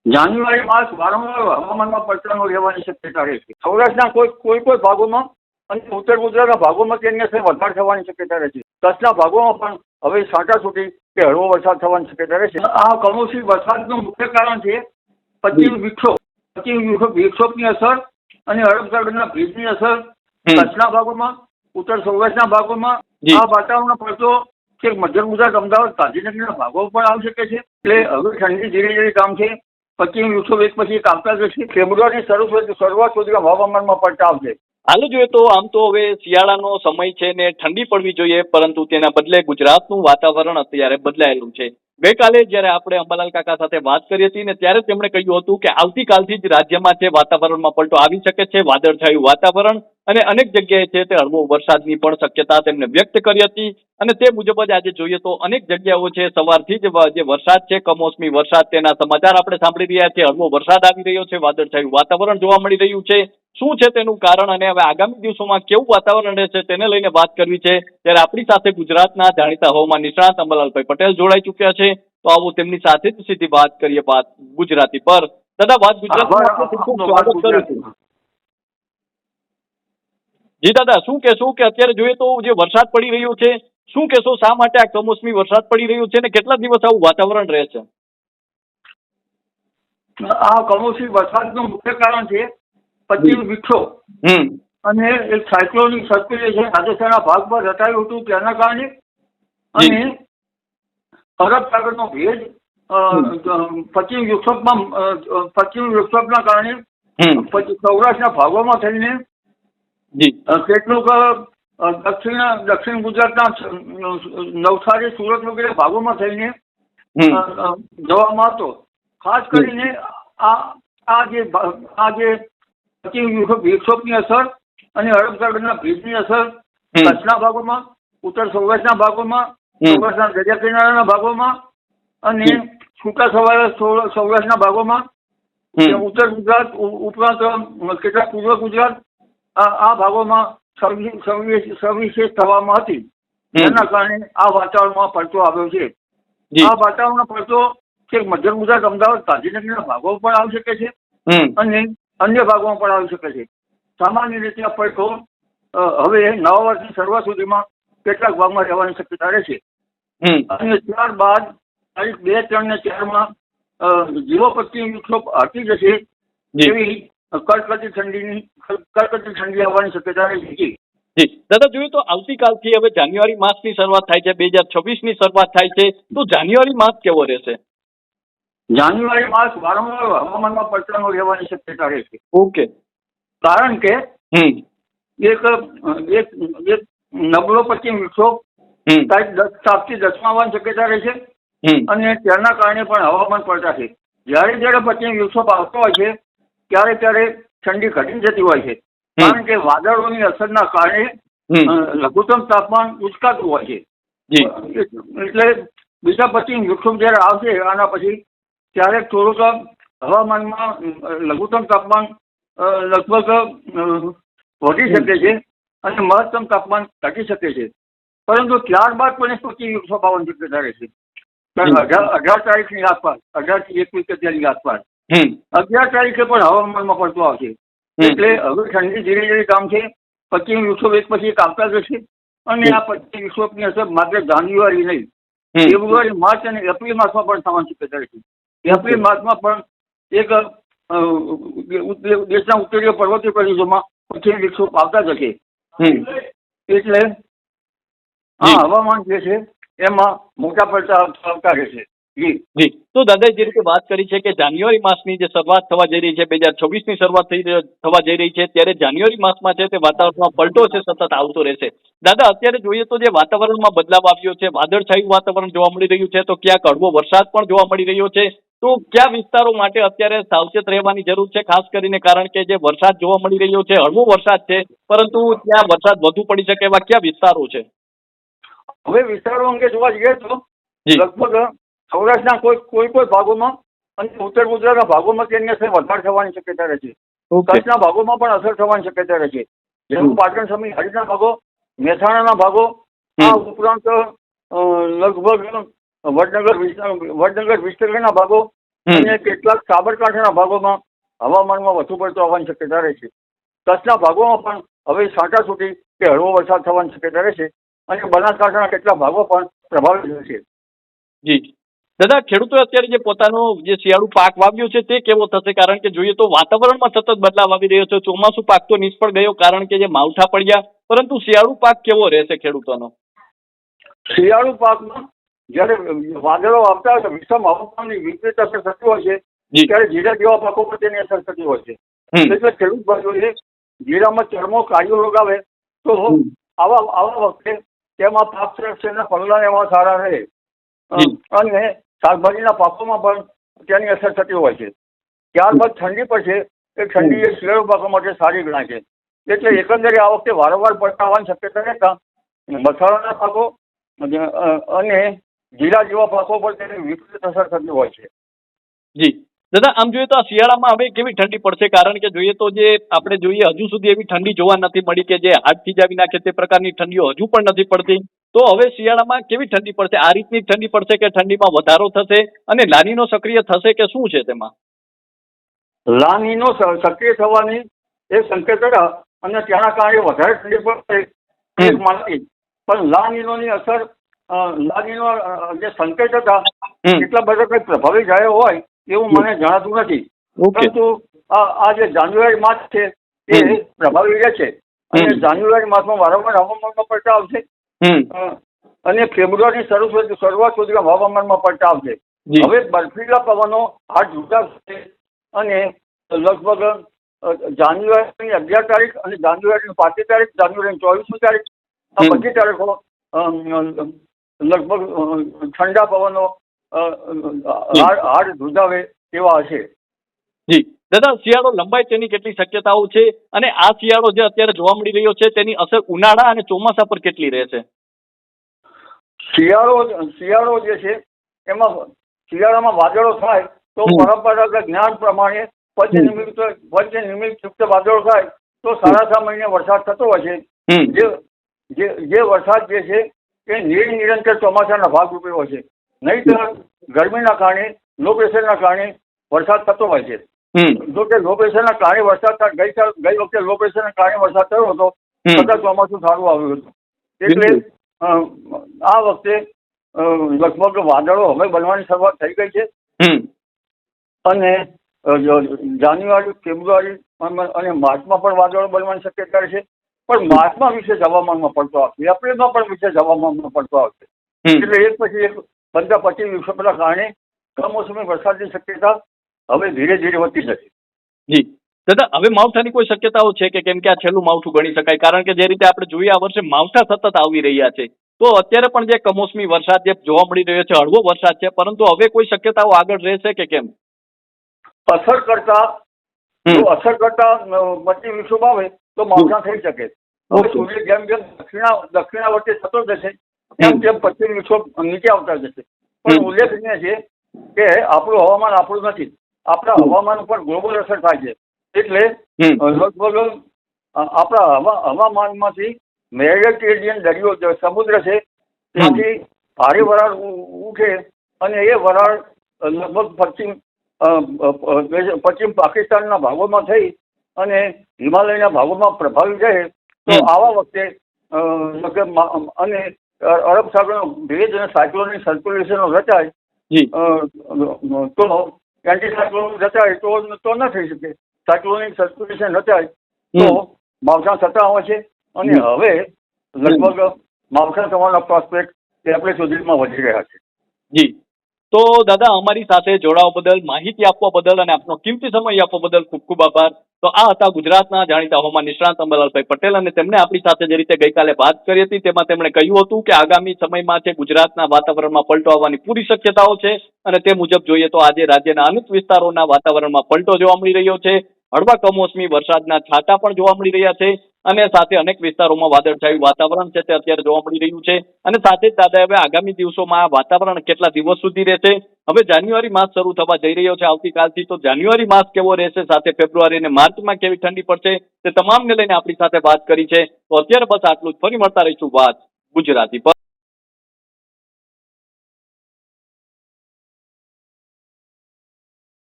જાન્યુઆરી માસ વારંવાર હવામાનમાં પલટાનો રહેવાની શક્યતા રહેશે. સૌરાષ્ટ્રના કોઈ ભાગોમાં અને ઉત્તર ગુજરાતના ભાગોમાં તેની અસર વધારે થવાની શક્યતા રહેશે. કચ્છના ભાગોમાં પણ હવે છાંટાછૂટી કે હળવો વરસાદ થવાની શક્યતા રહેશે. આ કમોસમી વરસાદનું મુખ્ય કારણ છે પશ્ચિમ વિક્ષોભની અસર અને અરબ સાગરના ભેજની અસર કચ્છના ભાગોમાં, ઉત્તર સૌરાષ્ટ્રના ભાગોમાં. આ વાતાવરણ પડતો કે મધ્ય ગુજરાત, અમદાવાદ, ગાંધીનગરના ભાગો પણ આવી શકે છે. એટલે હવે ઠંડી ધીરે ધીરે કામ છે. પશ્ચિમ વિક્ષોભ એક પછી એક આવતા જશે. ફેબ્રુઆરીની શરૂઆત સુધીમાં હવામાનમાં પલટા આવશે. હાલ જોઈએ તો આમ તો હવે શિયાળાનો સમય છે ને ઠંડી પડવી જોઈએ, પરંતુ તેના બદલે ગુજરાતનું વાતાવરણ અત્યારે બદલાયેલું છે. ગઈકાલે જ્યારે આપણે અંબાલાલ કાકા સાથે વાત કરી હતી ને ત્યારે તેમણે કહ્યું હતું કે આવતીકાલથી જ રાજ્યમાં છે વાતાવરણમાં પલટો આવી શકે છે. વાદળછાયું વાતાવરણ અને અનેક જગ્યાએ છે તે હળવો વરસાદની પણ શક્યતા તેમણે વ્યક્ત કરી હતી. અને તે મુજબ જ આજે જોઈએ તો અનેક જગ્યાઓ છે સવારથી જ જે વરસાદ છે, કમોસમી વરસાદ, તેના સમાચાર આપણે સાંભળી રહ્યા છીએ. હળવો વરસાદ આવી રહ્યો છે, વાદળછાયું વાતાવરણ જોવા મળી રહ્યું છે. શું છે તેનું કારણ અને હવે આગામી દિવસોમાં કેવું વાતાવરણ રહેશે તેને લઈને વાત કરવી છે. ત્યારે આપણી સાથે ગુજરાતના જાણીતા હવામાન નિષ્ણાત અંબાલાલભાઈ પટેલ જોડાઈ ચૂક્યા છે. તો આવો તેમની સાથે જ સીધી વાત કરીએ વાત ગુજરાતી પર. દાદા, વાત ગુજરાતીમાં સ્વાગત કરું છું. જી દાદા, શું કહેશો કે અત્યારે જોઈએ તો જે વરસાદ પડી રહ્યો છે, શું કહેશો શા માટે આ કમોસમી વરસાદ પડી રહ્યો છે અને કેટલા દિવસ આવું વાતાવરણ રહે છે? આ કમોસમી વરસાદનું મુખ્ય કારણ છે પશ્ચિમ વિક્ષોભ અને એક સાયક્લોનિક સર્ક્યુલેશન રાજસ્થાનના ભાગ પર રચાયું હતું તેના કારણે અને અરબ સાગરનો ભેજ પશ્ચિમ વિક્ષોભના કારણે સૌરાષ્ટ્રના ભાગોમાં થઈને કેટલુંક દક્ષિણ ગુજરાતના નવસારી, સુરત વગેરે ભાગોમાં થઈને જવામાં હતો. ખાસ કરીને આ જે પશ્ચિમ વિક્ષોભની અસર અને અરબ સાગરના ભેજની અસર કચ્છના ભાગોમાં, ઉત્તર સૌરાષ્ટ્રના ભાગોમાં, સૌરાષ્ટ્રના દરિયા કિનારાના ભાગોમાં અને છૂટા સૌરાષ્ટ્રના ભાગોમાં, ઉત્તર ગુજરાત ઉપરાંત કેટલાક પૂર્વ ગુજરાત આ ભાગોમાં સવિશેષ થવામાં હતી. જેના કારણે આ વાતાવરણમાં પલટો આવ્યો છે. આ વાતાવરણમાં પલટો કે મધ્ય ગુજરાત, અમદાવાદ, ગાંધીનગરના ભાગો પણ આવી શકે છે અને અન્ય ભાગોમાં પણ આવી શકે છે. સામાન્ય રીતે આ પલટો હવે નવા વર્ષની શરૂઆત સુધીમાં કેટલાક ભાગમાં રહેવાની શક્યતા રહેશે. અને ત્યારબાદ તારીખ 2, 3 ને 4 જીરો પશ્ચિમ વિક્ષોભ હટી જશે એવી કડકડતી ઠંડી આવવાની શક્યતા રહેશે. જી દાદા, જોઈએ તો આવતીકાલથી હવે જાન્યુઆરી માસની શરૂઆત થાય છે, 2026ની શરૂઆત થાય છે. તો જાન્યુઆરી માસ કેવો રહેશે? જાન્યુઆરી માસ વારંવાર હવામાનમાં પલટાનો રહેવાની શક્યતા રહેશે. ઓકે. કારણ કે એક નબળો પશ્ચિમ વિક્ષોભ તારીખ 7 થી 10 આવવાની શક્યતા રહેશે અને તેના કારણે પણ હવામાન પલટાશે. જ્યારે પશ્ચિમ વિક્ષોભ આવતો હોય છે ત્યારે ઠંડી ઘટી જતી હોય છે. કારણ કે વાદળોની અસરના કારણે લઘુત્તમ તાપમાન ઉચકાતું હોય છે. એટલે બીજા પશ્ચિમ વિક્ષોભ જયારે આવશે આના પછી ત્યારે થોડુંક હવામાનમાં લઘુત્તમ તાપમાન લગભગ વધી શકે છે અને મહત્તમ તાપમાન ઘટી શકે છે. પરંતુ ત્યારબાદ પણ એક પશ્ચિમ વિક્ષોભ આવવાની શક્યતા રહેશે. 18 તારીખની આસપાસ, 18 થી 21 ની આસપાસ 11 તારીખે પણ હવામાનમાં પલટો આવશે. એટલે હવે ઠંડી ધીરે ધીરે કામ છે. પશ્ચિમ વિક્ષોભ એક પછી એક આવતા જશે અને આ પશ્ચિમ વિક્ષોભની અસર માત્ર જાન્યુઆરી નહીં, ફેબ્રુઆરી, માર્ચ અને એપ્રિલ માસમાં પણ થવાની શક્યતા રહેશે. એપ્રિલ માસમાં પણ એક દેશના ઉત્તરીય પર્વતીય પ્રદેશોમાં પશ્ચિમ વિક્ષોભ આવતા જશે. એટલે આ હવામાન જે છે એમાં મોટા પડતા આવતા રહેશે. જી તો દાદા, જે રીતે વાત કરી છે કે જાન્યુઆરી માસની જે શરૂઆત થવા જઈ રહી છે, 2026ની શરૂઆત થવા જઈ રહી છે, ત્યારે જાન્યુઆરી માસમાં છે તે વાતાવરણમાં પલટો છે સતત આવતો રહેશે. દાદા, અત્યારે જોઈએ તો જે વાતાવરણમાં બદલાવ આવ્યો છે, વાદળછાયું વાતાવરણ જોવા મળી રહ્યું છે, તો ક્યાંક હળવો વરસાદ પણ જોવા મળી રહ્યો છે. તો કયા વિસ્તારો માટે અત્યારે સાવચેત રહેવાની જરૂર છે, ખાસ કરીને? કારણ કે જે વરસાદ જોવા મળી રહ્યો છે, હળવો વરસાદ છે, પરંતુ ત્યાં વરસાદ વધુ પડી શકે એવા કયા વિસ્તારો છે? હવે વિસ્તારો અંગે જોવા જઈએ તો લગભગ સૌરાષ્ટ્રના કોઈ ભાગોમાં અને ઉત્તર ગુજરાતના ભાગોમાં તેની અસર વધારે થવાની શક્યતા રહેશે. કચ્છના ભાગોમાં પણ અસર થવાની શક્યતા રહેશે. જેમ પાટણ, સમી, હળીના ભાગો, મહેસાણાના ભાગો, આ ઉપરાંત લગભગ વડનગર વિસ્તરણના ભાગો અને કેટલાક સાબરકાંઠાના ભાગોમાં હવામાનમાં વધુ પડતો આવવાની શક્યતા રહે છે. કચ્છના ભાગોમાં પણ હવે છાંટાછૂટી કે હળવો વરસાદ થવાની શક્યતા રહે છે અને બનાસકાંઠાના કેટલાક ભાગો પણ પ્રભાવિત થશે. જી દાદા, ખેડૂતોએ અત્યારે જે પોતાનો જે શિયાળુ પાક વાવ્યો છે તે કેવો થશે? કારણ કે જોઈએ તો વાતાવરણમાં સતત બદલાવ આવી રહ્યો છે. ચોમાસું પાક તો નિષ્ફળ ગયો કારણ કે જે માવઠા પડ્યા, પરંતુ શિયાળુ પાક કેવો રહેશે ખેડૂતોનો? શિયાળુ પાકમાં જયારે વાદળો આવતા હોય તો વિષમ હવામાનની વિપરીત અસર થતી હોય છે ત્યારે જીરા જેવા પાકો પર તેની અસર થતી હોય છે. એટલે ખેડૂત ભાઈઓએ જીરામાં ચરમો કાળિયો રોગ આવે તો આવા વખતે તેમાં પાક સંરક્ષણના પગલાં એવા સારા રહે. અને શાકભાજીના પાકોમાં પણ તેની અસર થતી હોય છે. ત્યારબાદ ઠંડી પડશે એ ઠંડી એ શિયાળુ પાકો માટે સારી ગણાય છે. એટલે એકંદરે આ વખતે વારંવાર પડતા આવવાની શક્યતા રહેતા મસાલાના પાકો અને જીરા જેવા પાકો પર તેની વિપરીત અસર થતી હોય છે. જી દાદા, આમ જોઈએ તો આ શિયાળામાં હવે કેવી ઠંડી પડશે? કારણ કે જોઈએ તો જે આપણે જોઈએ હજુ સુધી એવી ઠંડી જોવા નથી મળી કે જે હાથ થીજાવી નાખે તે પ્રકારની ઠંડીઓ હજુ પણ નથી પડતી. તો હવે શિયાળામાં કેવી ઠંડી પડશે? આ રીતની ઠંડી પડશે કે ઠંડીમાં વધારો થશે અને લાનીનો સક્રિય થશે કે શું છે તેમાં? લાનીનો સક્રિય થવાની એક સંકેત હતા અને તેના કારણે વધારે ઠંડી પડશે એક માનતી. પણ લાનીનોની અસર લાનીનો જે સંકેત હતા એટલા બધા કંઈ પ્રભાવી જાય હોય એવું મને જણાતું નથી. પરંતુ આ જે જાન્યુઆરી માસ છે એ પ્રભાવી રહે છે અને જાન્યુઆરી માસમાં વારંવાર હવામાનમાં પલટા આવશે અને ફેબ્રુઆરી શરૂઆત સુધીમાં હવામાનમાં પલટા આવશે. હવે બર્ફીલા પવનો હાથ જુદા છે અને લગભગ જાન્યુઆરીની 11 તારીખ અને જાન્યુઆરીની 5મી તારીખ, જાન્યુઆરીની 24મી તારીખ આ બધી તારીખો લગભગ ઠંડા પવનો હાડ ધ્રુજાવે તેવા હશે. જી દાદા, શિયાળો લંબાઈ તેની કેટલી શક્યતાઓ છે અને આ શિયાળો જે અત્યારે જોવા મળી રહ્યો છે તેની અસર ઉનાળા અને ચોમાસા પર કેટલી રહેશે? શિયાળો જે છે એમાં શિયાળામાં વાદળો થાય તો પરંપરાગત જ્ઞાન પ્રમાણે પંચનિમિત્ત વાદળો થાય તો 6.5 મહિને વરસાદ થતો હોય છે. જે વરસાદ જે છે એ નિરંતર ચોમાસાના ભાગરૂપે હોય છે. નહીંતર ગરમીના કારણે લો પ્રેશરના કારણે વરસાદ થતો હોય છે. જો કે લો પ્રેશરના કારણે વરસાદ ગઈ વખતે લો પ્રેશરના કારણે વરસાદ થયો હતો છતાં ચોમાસું સારું આવ્યું હતું. એટલે આ વખતે લગભગ વાદળો હવે બનવાની શરૂઆત થઈ ગઈ છે અને જાન્યુઆરી, ફેબ્રુઆરી અને માર્ચમાં પણ વાદળો બનવાની શક્યતા છે. પણ માર્ચમાં વિશેષ હવામાનમાં પડતો આવશે, એપ્રિલમાં પણ વિશેષ હવામાનમાં પડતો આવશે. એટલે એક પછી એક 15-25 વિક્ષેપોના કારણે કમોસમી વરસાદની શક્યતા હવે ધીરે ધીરે વધતી જશે. જી દાદા, હવે માવઠાની કોઈ શક્યતાઓ છે કે કેમ કે આ છેલ્લું માવઠું ગણી શકાય? કારણ કે જે રીતે આપણે જોઈએ આ વર્ષે માવઠા સતત આવી રહ્યા છે તો અત્યારે પણ જે કમોસમી વરસાદ જે જોવા મળી રહ્યો છે હળવો વરસાદ છે, પરંતુ હવે કોઈ શક્યતાઓ આગળ રહેશે કે કેમ? અસર કરતા 25 વિક્ષેપ આવે તો માવઠા થઈ શકે. હવે સૂર્ય જેમ જેમ દક્ષિણાવર્તી થતો જશે તેમ તેમ 25 વિક્ષેપ નીચે આવતા જશે. પણ ઉલ્લેખનીય છે કે આપણું હવામાન આપણું નથી, આપણા હવામાન ઉપર ગ્લોબલ અસર થાય છે. એટલે લગભગ આપણા હવામાનમાંથી મેડિટેરિયન દરિયો સમુદ્ર છે ત્યાંથી ભારે વરાળ ઉઠે અને એ વરાળ લગભગ પશ્ચિમ પાકિસ્તાનના ભાગોમાં થઈ અને હિમાલયના ભાગોમાં પ્રભાવી જાય તો આવા વખતે અને અરબ સાગરનો ભેજ અને સાયક્લોનિક સર્ક્યુલેશન રચાય તો એન્ટી સાયક્લોનિક રચાય તો ન થઈ શકે. સાયક્લોનિક સર્ક્યુલેશન રચાય તો માવઠા થતા હોય છે અને હવે લગભગ માવઠા થવાના પ્રોસ્પેક્ટ એપ્રિલ સુધીમાં વધી રહ્યા છે. જી તો દાદા, અમારી સાથે જોડાવા બદલ, માહિતી આપવા બદલ અને આપનો કિંમતી સમય આપવા બદલ ખૂબ ખૂબ આભાર. તો આ હતા ગુજરાતના જાણીતા હવામાન નિષ્ણાત અંબાલાલભાઈ પટેલ અને તેમણે આપણી સાથે જે રીતે ગઈકાલે વાત કરી હતી તેમાં તેમણે કહ્યું હતું કે આગામી સમયમાં છે ગુજરાતના વાતાવરણમાં પલટો આવવાની પૂરી શક્યતાઓ છે અને તે મુજબ જોઈએ તો આજે રાજ્યના અનેક વિસ્તારોના વાતાવરણમાં પલટો જોવા મળી રહ્યો છે. હળવા કમોસમી વરસાદના છાંટા પણ જોવા મળી રહ્યા છે અને સાથે અનેક વિસ્તારોમાં વાદળછાયું વાતાવરણ છે તે અત્યારે જોવા મળી રહ્યું છે. અને સાથે જ દાદા, હવે આગામી દિવસોમાં આ વાતાવરણ કેટલા દિવસ સુધી રહેશે? હવે જાન્યુઆરી માસ શરૂ થવા જઈ રહ્યો છે આવતીકાલથી, તો જાન્યુઆરી માસ કેવો રહેશે, સાથે ફેબ્રુઆરી અને માર્ચમાં કેવી ઠંડી પડશે, તે તમામને લઈને આપણી સાથે વાત કરી છે. તો અત્યારે બસ આટલું જ. ફરી મળતા રહીશું વાત ગુજરાતી પર.